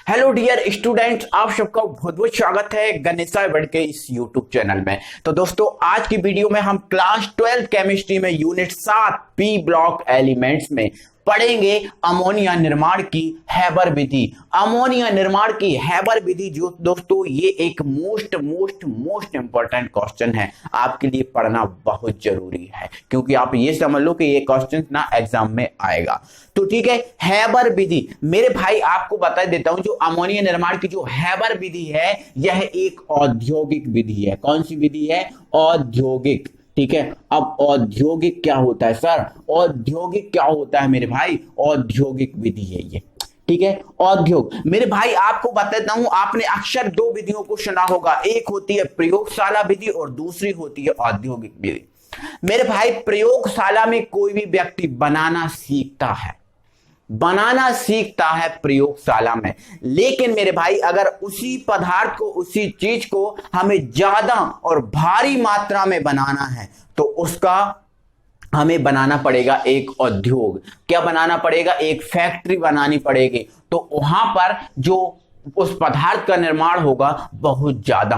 Hello dear students, आप सबका बहुत बहुत स्वागत है गणेशा बढ़ के इस यूट्यूब चैनल में। तो दोस्तों, आज की वीडियो में हम क्लास 12 केमिस्ट्री में यूनिट 7 पी ब्लॉक एलिमेंट्स में पढ़ेंगे अमोनिया निर्माण की हैबर विधि। अमोनिया निर्माण की हैबर विधि जो दोस्तों ये एक मोस्ट इंपॉर्टेंट क्वेश्चन है, आपके लिए पढ़ना बहुत जरूरी है, क्योंकि आप ये समझ लो कि ये क्वेश्चन ना एग्जाम में आएगा। तो ठीक है, हैबर विधि मेरे भाई आपको बता देता हूं, जो अमोनिया निर्माण की जो हैबर विधि है यह एक औद्योगिक विधि है। कौन सी विधि है? औद्योगिक। ठीक है, अब औद्योगिक क्या होता है सर? औद्योगिक क्या होता है मेरे भाई? औद्योगिक विधि है ये। ठीक है, औद्योग मेरे भाई आपको बताता हूं, आपने अक्सर दो विधियों को सुना होगा, एक होती है प्रयोगशाला विधि और दूसरी होती है औद्योगिक विधि। मेरे भाई प्रयोगशाला में कोई भी व्यक्ति बनाना सीखता है प्रयोगशाला में, लेकिन मेरे भाई अगर उसी पदार्थ को, उसी चीज को हमें ज्यादा और भारी मात्रा में बनाना है तो उसका हमें बनाना पड़ेगा एक उद्योग। क्या बनाना पड़ेगा? एक फैक्ट्री बनानी पड़ेगी। तो वहां पर जो उस पदार्थ का निर्माण होगा बहुत ज्यादा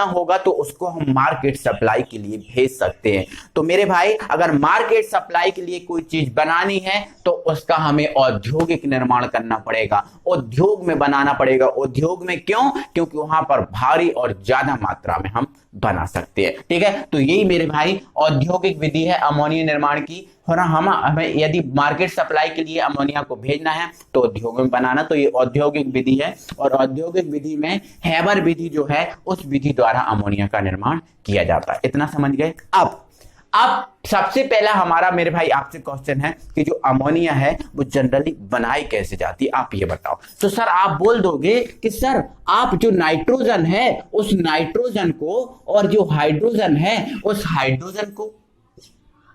होगा तो उसको हम मार्केट सप्लाई के लिए भेज सकते हैं। तो मेरे भाई अगर मार्केट सप्लाई के लिए कोई चीज बनानी है तो उसका हमें औद्योगिक निर्माण करना पड़ेगा, उद्योग में बनाना पड़ेगा। उद्योग में क्यों? क्योंकि वहां पर भारी और ज्यादा मात्रा में हम बना सकते हैं। ठीक है, तो यही मेरे भाई औद्योगिक विधि है अमोनिया निर्माण की। और हमें यदि मार्केट सप्लाई के लिए अमोनिया को भेजना है तो उद्योग में बनाना, तो ये औद्योगिक विधि है। और औद्योगिक विधि में हैबर विधि जो है उस विधि द्वारा अमोनिया का निर्माण किया जाता है। इतना समझ गए? अब सबसे पहला हमारा मेरे भाई आपसे क्वेश्चन है कि जो अमोनिया है वो जनरली बनाई कैसे जाती है, आप ये बताओ। तो सर आप बोल दोगे कि सर आप जो नाइट्रोजन है उस नाइट्रोजन को और जो हाइड्रोजन है उस हाइड्रोजन को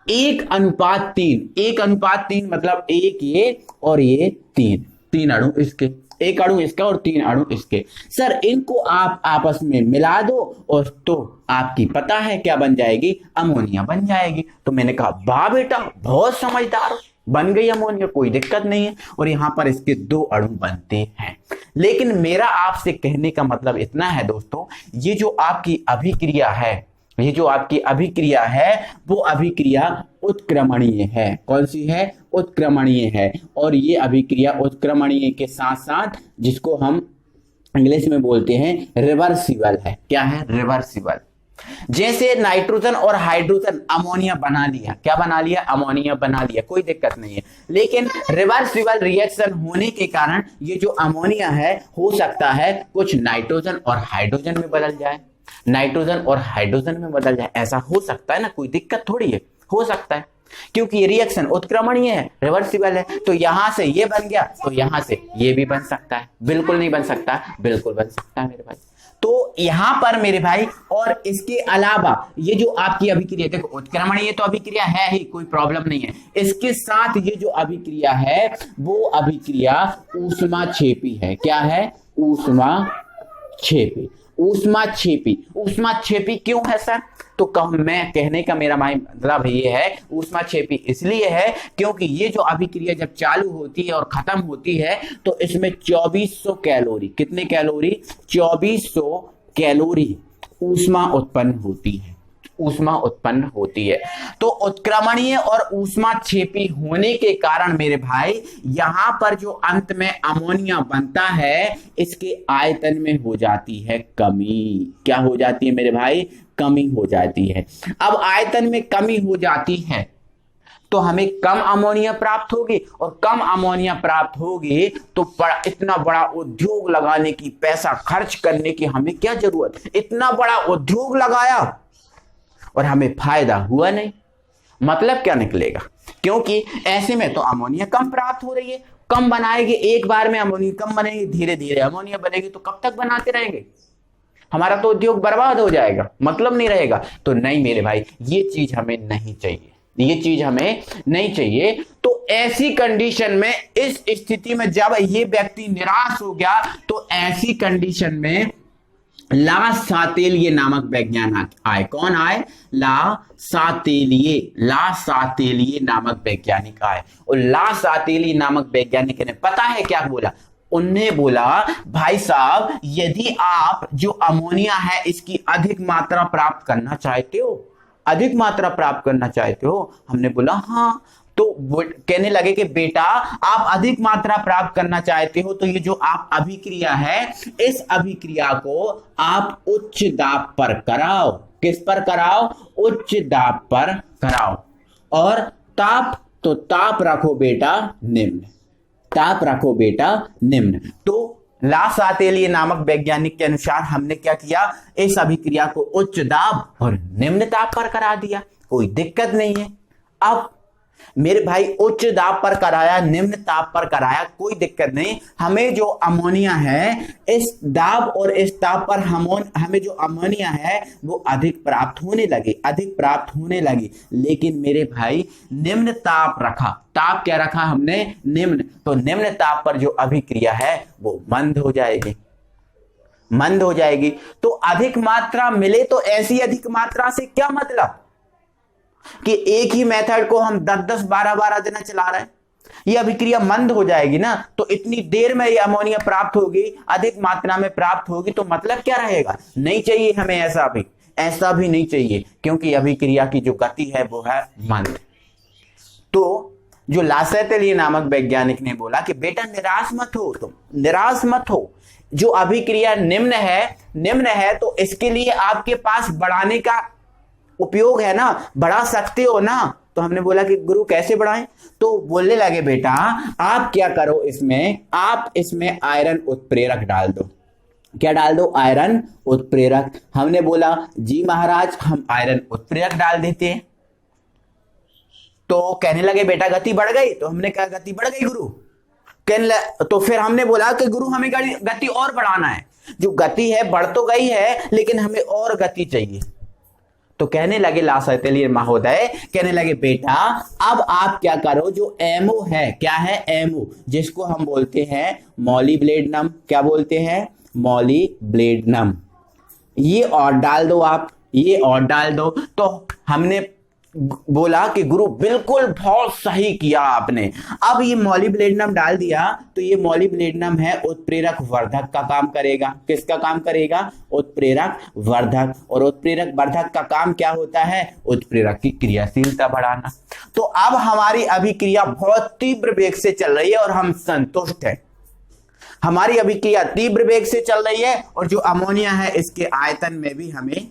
1:3 मतलब एक ये और ये तीन अणु इसके, एक अणु इसका और 3 अणु इसके। सर इनको आप आपस में मिला दो और तो आपकी पता है क्या बन जाएगी? अमोनिया बन जाएगी। तो मैंने कहा वाह बेटा बहुत समझदार हो, बन गई अमोनिया, कोई दिक्कत नहीं है। और यहां पर इसके 2 अणु बनते हैं। लेकिन मेरा आपसे कहने का मतलब इतना है दोस्तों, ये जो आपकी अभिक्रिया है वो अभिक्रिया उत्क्रमणीय है। कौन सी है? उत्क्रमणीय है। और ये अभिक्रिया उत्क्रमणीय के साथ साथ जिसको हम इंग्लिश में बोलते हैं रिवर्सिबल है। क्या है? रिवर्सिबल। जैसे नाइट्रोजन और हाइड्रोजन अमोनिया बना लिया, क्या बना लिया? अमोनिया बना लिया, कोई दिक्कत नहीं है। लेकिन रिवर्सिबल रिएक्शन होने के कारण ये जो अमोनिया है हो सकता है कुछ नाइट्रोजन और हाइड्रोजन में बदल जाए, ऐसा हो सकता है ना, कोई दिक्कत थोड़ी है, हो सकता है, क्योंकि ये रिएक्शन उत्क्रमणीय है, रिवर्सिबल है। तो यहां से ये बन गया तो यहां से ये भी बन सकता है। बिल्कुल नहीं बन सकता? बिल्कुल बन सकता है मेरे भाई। तो यहां पर मेरे भाई और इसके अलावा ये जो आपकी अभिक्रिया, देखो उत्क्रमणीय तो अभिक्रिया है ही, कोई प्रॉब्लम नहीं है। इसके साथ ये जो अभिक्रिया है वो अभिक्रिया ऊष्माक्षेपी है। क्या है? ऊष्माक्षेपी क्यों है सर? तो मैं कहने का मेरा मतलब ये है, ऊष्माक्षेपी इसलिए है क्योंकि ये जो अभिक्रिया जब चालू होती है और खत्म होती है तो इसमें 2400 कैलोरी, कितने कैलोरी? 2400 कैलोरी ऊष्मा उत्पन्न होती है। तो उत्क्रमणीय और ऊष्माक्षेपी होने के कारण मेरे भाई यहां पर जो अंत में अमोनिया बनता है इसके आयतन में हो जाती है कमी। क्या हो जाती है मेरे भाई? कमी हो जाती है। अब आयतन में कमी हो जाती है तो हमें कम अमोनिया प्राप्त होगी, और कम अमोनिया प्राप्त होगी तो इतना बड़ा उद्योग लगाने की, पैसा खर्च करने की हमें क्या जरूरत? इतना बड़ा उद्योग लगाया और हमें फायदा हुआ नहीं, मतलब क्या निकलेगा? क्योंकि ऐसे में तो अमोनिया कम प्राप्त हो रही है, कम बनाएंगे, एक बार में अमोनिया कम बनेगी, धीरे धीरे अमोनिया बनेगी, तो कब तक बनाते रहेंगे? हमारा तो उद्योग बर्बाद हो जाएगा, मतलब नहीं रहेगा। तो नहीं मेरे भाई, ये चीज हमें नहीं चाहिए। तो ऐसी कंडीशन में, इस स्थिति में जब ये व्यक्ति निराश हो गया तो ऐसी कंडीशन में ला सातेलिए नामक वैज्ञानिक आए। कौन आए? ला सातेलिए नामक वैज्ञानिक आए। और ला सातेलिए नामक वैज्ञानिक ने पता है क्या बोला? उनने बोला भाई साहब यदि आप जो अमोनिया है इसकी अधिक मात्रा प्राप्त करना चाहते हो, अधिक मात्रा प्राप्त करना चाहते हो, हमने बोला हाँ। तो वो कहने लगे कि बेटा आप अधिक मात्रा प्राप्त करना चाहते हो तो ये जो आप अभिक्रिया है इस अभिक्रिया को आप उच्च दाब पर कराओ। किस पर कराओ? उच्च दाब पर कराओ। और ताप, तो ताप रखो बेटा निम्न, ताप रखो बेटा निम्न। तो लासातेलिए नामक वैज्ञानिक के अनुसार हमने क्या किया, इस अभिक्रिया को उच्च दाब और निम्न ताप पर करा दिया, कोई दिक्कत नहीं है। अब मेरे भाई उच्च दाब पर कराया, निम्न ताप पर कराया, कोई दिक्कत नहीं। हमें जो अमोनिया है इस दाब और इस ताप पर हमें जो अमोनिया है वो अधिक प्राप्त होने लगी, अधिक प्राप्त होने लगी। लेकिन मेरे भाई निम्न ताप रखा, ताप क्या रखा हमने? निम्न। तो निम्न ताप पर जो अभिक्रिया है वो मंद हो जाएगी, मंद हो जाएगी। तो अधिक मात्रा मिले तो ऐसी अधिक मात्रा से क्या मतलब कि एक ही मेथड को हम 10-10 12-12 दिन चला रहे हैं, ये अभिक्रिया मंद हो जाएगी ना। तो इतनी देर में ये अमोनिया प्राप्त होगी, अधिक मात्रा में प्राप्त होगी, तो मतलब क्या रहेगा? नहीं चाहिए हमें ऐसा भी, ऐसा भी नहीं चाहिए, क्योंकि अभिक्रिया की जो गति है वो है मंद। तो जो लासेटेलिए नामक वैज्ञानिक ने बोला कि बेटा निराश मत हो, तुम निराश मत हो, जो अभिक्रिया निम्न है तो इसके लिए आपके पास बढ़ाने का उपयोग है ना, बढ़ा सकते हो ना। तो हमने बोला कि गुरु कैसे बढ़ाएं? तो बोलने लगे बेटा आप क्या करो, इसमें आप इसमें आयरन उत्प्रेरक डाल दो। क्या डाल दो? आयरन उत्प्रेरक। हमने बोला जी महाराज हम आयरन उत्प्रेरक डाल देते हैं। तो कहने लगे बेटा गति बढ़ गई। तो हमने कहा गति बढ़ गई गुरु। तो फिर हमने बोला कि गुरु हमें गति और बढ़ाना है, जो गति है बढ़ तो गई है लेकिन हमें और गति चाहिए। तो कहने लगे लासेटेलिए महोदय, कहने लगे बेटा अब आप क्या करो, जो एमओ है, क्या है एमओ, जिसको हम बोलते हैं मॉलिब्लेडनम, क्या बोलते हैं? मॉलिब्लेडनम, ये और डाल दो आप, ये और डाल दो। तो हमने बोला कि गुरु बिल्कुल बहुत सही किया आपने। अब ये मॉलिब्लेडनम डाल दिया तो ये मॉलिब्लेडनम है उत्प्रेरक वर्धक का काम करेगा। किसका काम करेगा? उत्प्रेरक वर्धक। और उत्प्रेरक वर्धक का काम क्या होता है? उत्प्रेरक की क्रियाशीलता बढ़ाना। तो अब हमारी अभिक्रिया बहुत तीव्र वेग से चल रही है और हम संतुष्ट हैं। हमारी अभिक्रिया तीव्र वेग से चल रही है और जो अमोनिया है इसके आयतन में भी हमें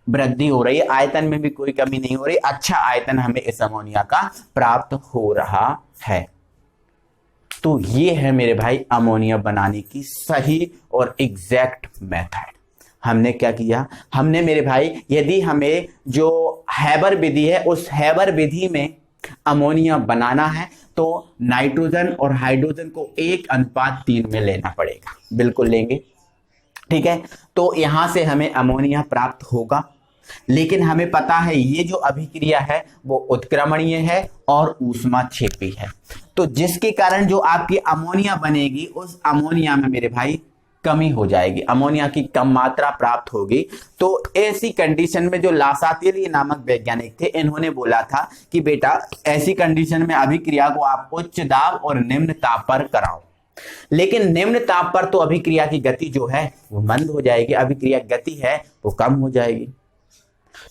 वृद्धि हो रही है, आयतन में भी कोई कमी नहीं हो रही, अच्छा आयतन हमें इस अमोनिया का प्राप्त हो रहा है। तो ये है मेरे भाई अमोनिया बनाने की सही और एग्जैक्ट मेथड। हमने क्या किया? हमने मेरे भाई यदि हमें जो हैबर विधि है उस हैबर विधि में अमोनिया बनाना है तो नाइट्रोजन और हाइड्रोजन को 1:3 में लेना पड़ेगा। बिल्कुल लेंगे, ठीक है। तो यहां से हमें अमोनिया प्राप्त होगा। लेकिन हमें पता है ये जो अभिक्रिया है वो उत्क्रमणीय है और ऊष्माक्षेपी है। तो जिसके कारण जो आपकी अमोनिया बनेगी उस अमोनिया में मेरे भाई कमी हो जाएगी, अमोनिया की कम मात्रा प्राप्त होगी। तो ऐसी कंडीशन में जो लासातेलिए नामक वैज्ञानिक थे इन्होंने बोला था कि बेटा ऐसी कंडीशन में अभिक्रिया को आप उच्च दाब और निम्न ताप पर कराओ। लेकिन निम्न ताप पर तो अभिक्रिया की गति जो है वो मंद हो जाएगी, अभिक्रिया गति है वो कम हो जाएगी।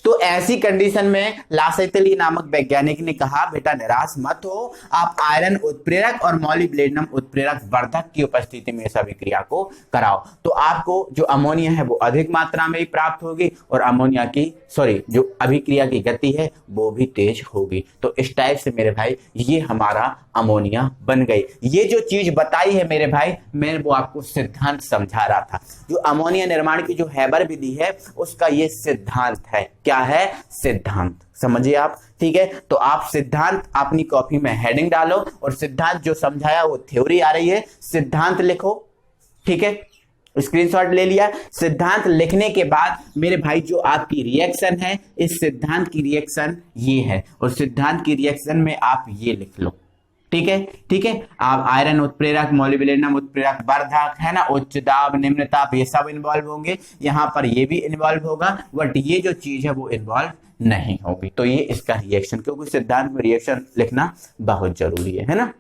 तो ऐसी कंडीशन में लासेटेलिए नामक वैज्ञानिक ने कहा बेटा निराश मत हो, आप आयरन उत्प्रेरक और मॉलिब्लेडनम उत्प्रेरक वर्धक की उपस्थिति में इस अभिक्रिया को कराओ। तो आपको जो अमोनिया है वो अधिक मात्रा में ही प्राप्त होगी और अमोनिया की जो अभिक्रिया की गति है वो भी तेज होगी। तो इस टाइप से मेरे भाई ये हमारा अमोनिया बन गई। ये जो चीज बताई है मेरे भाई मैं वो आपको सिद्धांत समझा रहा था। जो अमोनिया निर्माण की जो हैबर विधि है उसका ये सिद्धांत है। क्या है? सिद्धांत। समझिए आप, ठीक है। तो आप सिद्धांत अपनी कॉपी में हेडिंग डालो और सिद्धांत जो समझाया वो थ्योरी आ रही है, सिद्धांत लिखो, ठीक है। स्क्रीनशॉट ले लिया। सिद्धांत लिखने के बाद मेरे भाई जो आपकी रिएक्शन है इस सिद्धांत की रिएक्शन ये है और सिद्धांत की रिएक्शन में आप ये लिख लो, ठीक है, ठीक है। आप आयरन उत्प्रेरक, मॉलिब्लेडनम उत्प्रेरक वर्धक है ना, उच्च दाब निम्न ताप ये सब इन्वॉल्व होंगे। यहाँ पर ये भी इन्वॉल्व होगा बट ये जो चीज है वो इन्वॉल्व नहीं होगी। तो ये इसका रिएक्शन, क्योंकि सिद्धांत में रिएक्शन लिखना बहुत जरूरी है ना।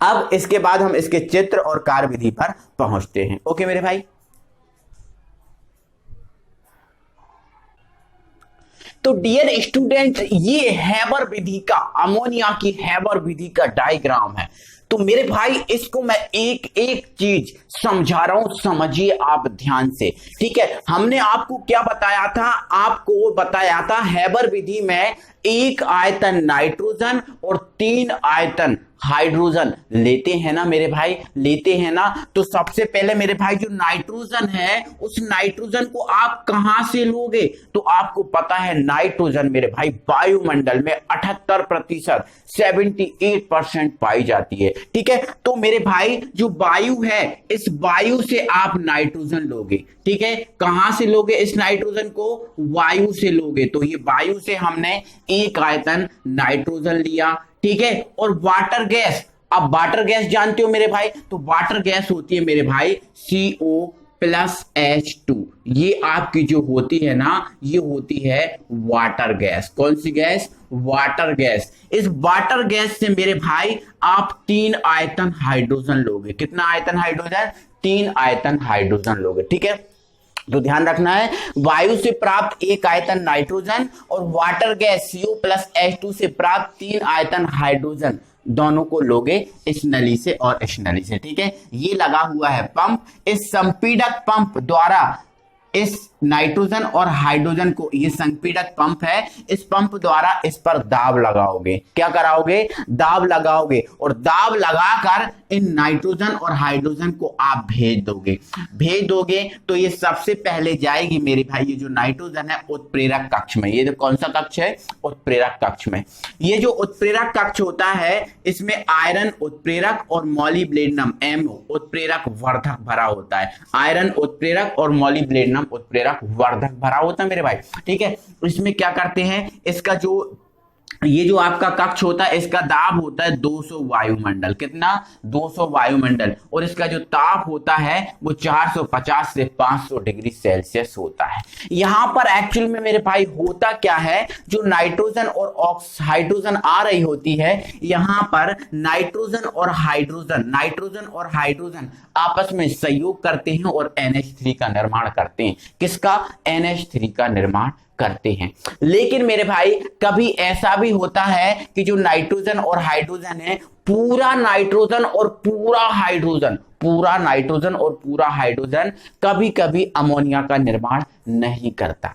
अब इसके बाद हम इसके चित्र और कार्य विधि पर पहुंचते हैं। ओके मेरे भाई, तो डियर स्टूडेंट, ये हैबर विधि का, अमोनिया की हैबर विधि का डायग्राम है। तो मेरे भाई इसको मैं एक एक चीज समझा रहा हूं, समझिए आप ध्यान से, ठीक है। हमने आपको क्या बताया था, आपको बताया था हैबर विधि में एक आयतन नाइट्रोजन और 3 आयतन हाइड्रोजन लेते हैं ना मेरे भाई, लेते हैं ना। तो सबसे पहले मेरे भाई जो नाइट्रोजन है, उस नाइट्रोजन को आप कहां से लोगे, तो आपको पता है नाइट्रोजन मेरे भाई वायुमंडल में 78%, 78% पाई जाती है, ठीक है। तो मेरे भाई जो वायु है, इस वायु से आप नाइट्रोजन लोगे, ठीक है। कहां से लोगे इस नाइट्रोजन को, वायु से लोगे। तो ये वायु से हमने एक आयतन नाइट्रोजन लिया, ठीक है। और वाटर गैस, अब वाटर गैस जानते हो मेरे भाई, तो वाटर गैस होती है मेरे भाई CO+H2, ये आपकी जो होती है ना, ये होती है वाटर गैस। कौन सी गैस, वाटर गैस। इस वाटर गैस से मेरे भाई आप 3 आयतन हाइड्रोजन लोगे। कितना आयतन हाइड्रोजन, 3 आयतन हाइड्रोजन लोगे, ठीक है। तो ध्यान रखना है, वायु से प्राप्त एक आयतन नाइट्रोजन और वाटर गैस CO+H2 से प्राप्त 3 आयतन हाइड्रोजन, दोनों को लोगे इस नली से और इस नली से, ठीक है। ये लगा हुआ है पंप, इस संपीड़क पंप द्वारा इस नाइट्रोजन और हाइड्रोजन को, ये संपीड़क पंप है, इस पंप द्वारा इस पर दाब लगाओगे। क्या कराओगे, दाब लगाओगे, और दाब लगाकर इन नाइट्रोजन और हाइड्रोजन को आप भेज दोगे। तो ये सबसे पहले जाएगी मेरे भाई, ये जो नाइट्रोजन है उत्प्रेरक कक्ष में। ये जो कौन सा कक्ष है, उत्प्रेरक कक्ष में। ये जो उत्प्रेरक कक्ष होता है, इसमें आयरन उत्प्रेरक और मॉलिब्डेनम MO उत्प्रेरक वर्धक भरा होता है। आयरन उत्प्रेरक और मॉलिब्डेनम उत्प्रेरक वर्धक भरा होता है मेरे भाई, ठीक है। इसमें क्या करते हैं, इसका जो ये जो आपका कक्ष होता है, इसका दाब होता है 200 वायुमंडल। कितना, 200 वायुमंडल। और इसका जो ताप होता है वो 450 से 500 डिग्री सेल्सियस होता है। यहां पर एक्चुअल में मेरे भाई होता क्या है, जो नाइट्रोजन और हाइड्रोजन आ रही होती है, यहां पर नाइट्रोजन और हाइड्रोजन आपस में सहयोग करते हैं और NH3 का निर्माण करते हैं। किसका, NH3 का निर्माण करते हैं। लेकिन मेरे भाई कभी ऐसा भी होता है कि जो नाइट्रोजन और हाइड्रोजन है, पूरा नाइट्रोजन और पूरा हाइड्रोजन कभी कभी अमोनिया का निर्माण नहीं करता,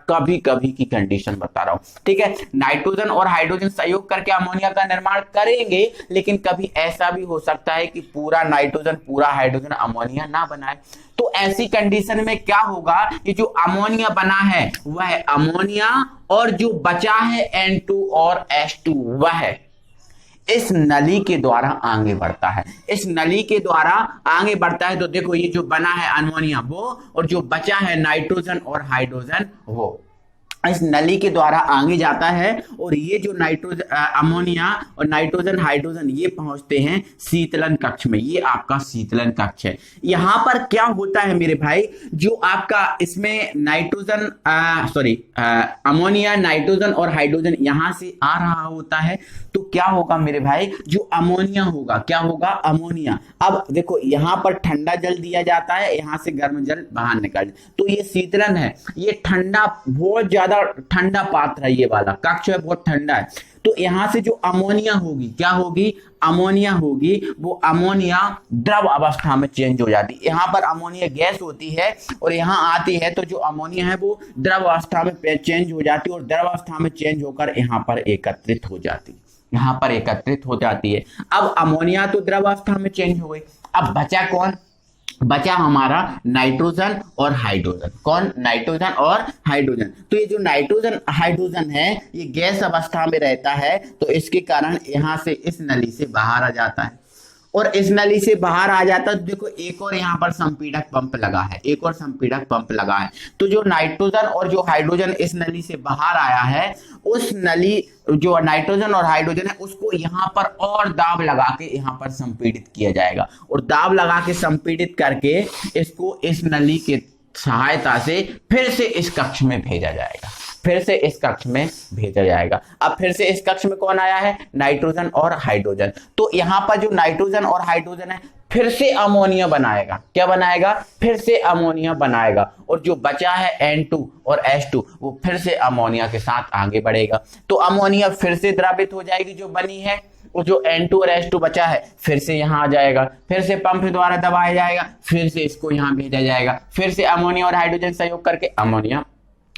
कभी कभी की कंडीशन बता रहा हूं, ठीक है। नाइट्रोजन और हाइड्रोजन सहयोग करके अमोनिया का निर्माण करेंगे, लेकिन कभी ऐसा भी हो सकता है कि पूरा नाइट्रोजन पूरा हाइड्रोजन अमोनिया ना बनाए। तो ऐसी कंडीशन में क्या होगा कि जो अमोनिया बना है वह अमोनिया, और जो बचा है N2 और H2 वह इस नली के द्वारा आगे बढ़ता है। तो देखो ये जो बना है अमोनिया वो, और जो बचा है नाइट्रोजन और हाइड्रोजन वो इस नली के द्वारा आगे जाता है। और ये जो अमोनिया और नाइट्रोजन हाइड्रोजन ये पहुंचते हैं शीतलन कक्ष में। ये आपका शीतलन कक्ष है। यहां पर क्या होता है मेरे भाई, जो आपका इसमें अमोनिया, नाइट्रोजन और हाइड्रोजन यहां से आ रहा होता है, तो क्या होगा मेरे भाई, जो अमोनिया होगा, क्या होगा, अमोनिया। अब देखो यहां पर ठंडा जल दिया जाता है, यहां से गर्म जल बाहर निकल, तो ये शीतलन है। ये ठंडा, बहुत ज्यादा ठंडा पात्र है, ये वाला कक्ष है, बहुत ठंडा है। तो यहां से जो अमोनिया होगी, क्या होगी, अमोनिया होगी, वो अमोनिया द्रव अवस्था में चेंज हो जाती है। यहां पर अमोनिया गैस होती है और यहां आती है, तो जो अमोनिया है वो द्रव अवस्था में चेंज हो जाती है, और द्रव अवस्था में चेंज होकर यहां पर एकत्रित हो जाती है। अब अमोनिया तो द्रव अवस्था में चेंज हो गई, अब बचा कौन, बचा हमारा नाइट्रोजन और हाइड्रोजन। कौन, नाइट्रोजन और हाइड्रोजन। तो ये जो नाइट्रोजन हाइड्रोजन है, ये गैस अवस्था में रहता है, तो इसके कारण यहां से इस नली से बाहर आ जाता है, और इस नली से बाहर आ जाता है। तो देखो एक और यहाँ पर संपीड़क पंप लगा है, तो जो नाइट्रोजन और जो हाइड्रोजन इस नली से बाहर आया है, उस नली जो नाइट्रोजन और हाइड्रोजन है उसको यहाँ पर और दाब लगा के यहाँ पर संपीड़ित किया जाएगा, और दाब लगा के संपीड़ित करके इसको इस नली के सहायता से फिर से इस कक्ष में भेजा जाएगा। फिर से इस कक्ष में भेजा जाएगा। अब फिर से इस कक्ष में कौन आया है, नाइट्रोजन और हाइड्रोजन। तो यहां पर जो नाइट्रोजन और हाइड्रोजन है फिर से अमोनिया बनाएगा। क्या बनाएगा, फिर से अमोनिया बनाएगा, और जो बचा है N2 और H2 वो फिर से अमोनिया के साथ आगे बढ़ेगा। तो अमोनिया फिर से द्रवित हो जाएगी जो बनी है, और जो N2 और H2 बचा है फिर से यहाँ आ जाएगा, फिर से पंप द्वारा दबाया जाएगा, फिर से इसको यहाँ भेजा जाएगा, फिर से अमोनिया और हाइड्रोजन सहयोग करके अमोनिया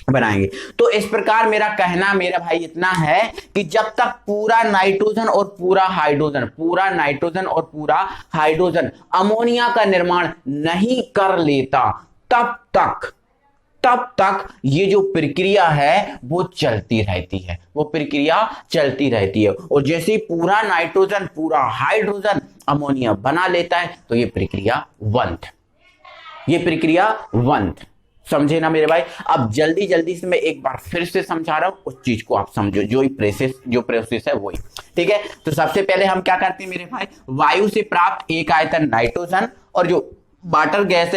बनाएंगे। तो इस प्रकार मेरा कहना मेरा भाई इतना है कि जब तक पूरा नाइट्रोजन और पूरा हाइड्रोजन अमोनिया का निर्माण नहीं कर लेता तब तक ये जो प्रक्रिया है वो चलती रहती है, और जैसे ही पूरा नाइट्रोजन पूरा हाइड्रोजन अमोनिया बना लेता है तो ये प्रक्रिया बंद। समझे ना मेरे भाई। अब जल्दी से मैं एक बार फिर से समझा रहा हूं, उस चीज को आप समझो, जो प्रोसेस है वही, ठीक है। तो सबसे पहले हम क्या करते हैं मेरे भाई, वायु से प्राप्त एक आयतन नाइट्रोजन और जो वाटर गैस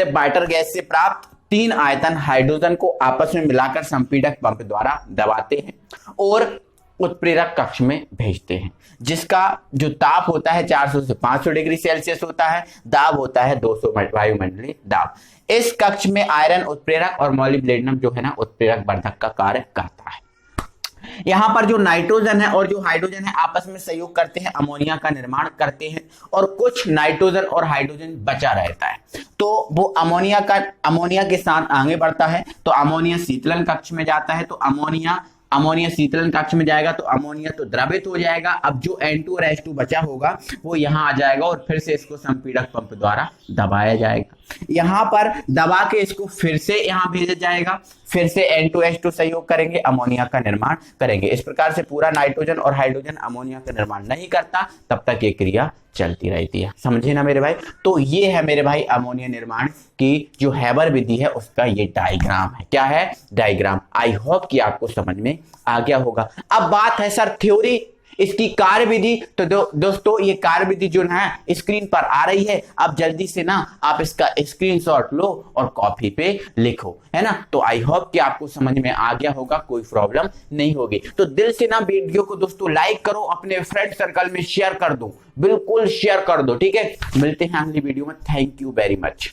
से प्राप्त 3 आयतन हाइड्रोजन को आपस में मिलाकर संपीड़क पंप द्वारा दबाते हैं और उत्प्रेरक कक्ष में भेजते हैं, जिसका जो ताप होता है 400 से 500 डिग्री सेल्सियस होता है, दाब होता है 200 वायुमंडलीय दाब। इस कक्ष में आयरन उत्प्रेरक और मॉलिब्डेनम जो है ना उत्प्रेरक वर्धक का कार्य करता है। यहां पर जो नाइट्रोजन है और जो हाइड्रोजन है आपस में सहयोग करते हैं, अमोनिया का निर्माण करते हैं, और कुछ नाइट्रोजन और हाइड्रोजन बचा रहता है तो वो अमोनिया के साथ आगे बढ़ता है। तो अमोनिया शीतलन कक्ष में जाता है, तो अमोनिया शीतलन कक्ष में जाएगा तो अमोनिया तो द्रवित हो जाएगा। अब जो N2 और H2 बचा होगा वो यहाँ आ जाएगा और फिर से इसको संपीड़क पंप द्वारा दबाया जाएगा। यहाँ पर दबा के इसको फिर से यहाँ भेजा जाएगा, फिर से N2 H2 सहयोग करेंगे, अमोनिया का निर्माण करेंगे। इस प्रकार से पूरा नाइट्रोजन और हाइड्रोजन अमोनिया का निर्माण नहीं करता, तब तक ये क्रिया चलती रहती है। समझे ना मेरे भाई। तो ये है मेरे भाई अमोनिया निर्माण की जो हैबर विधि है उसका ये डायग्राम है। क्या है, डायग्राम। आई होप कि आपको समझ में आ गया होगा। अब बात है सर थ्योरी, इसकी कार्य विधि। तो दोस्तों ये कार्य विधि जो है स्क्रीन पर आ रही है, अब जल्दी से ना आप इसका स्क्रीनशॉट लो और कॉपी पे लिखो, है ना। तो आई होप कि आपको समझ में आ गया होगा, कोई प्रॉब्लम नहीं होगी। तो दिल से ना वीडियो को दोस्तों लाइक करो, अपने फ्रेंड सर्कल में शेयर कर दो, बिल्कुल शेयर कर दो, ठीक है। मिलते हैं अगली वीडियो में। Thank you very much.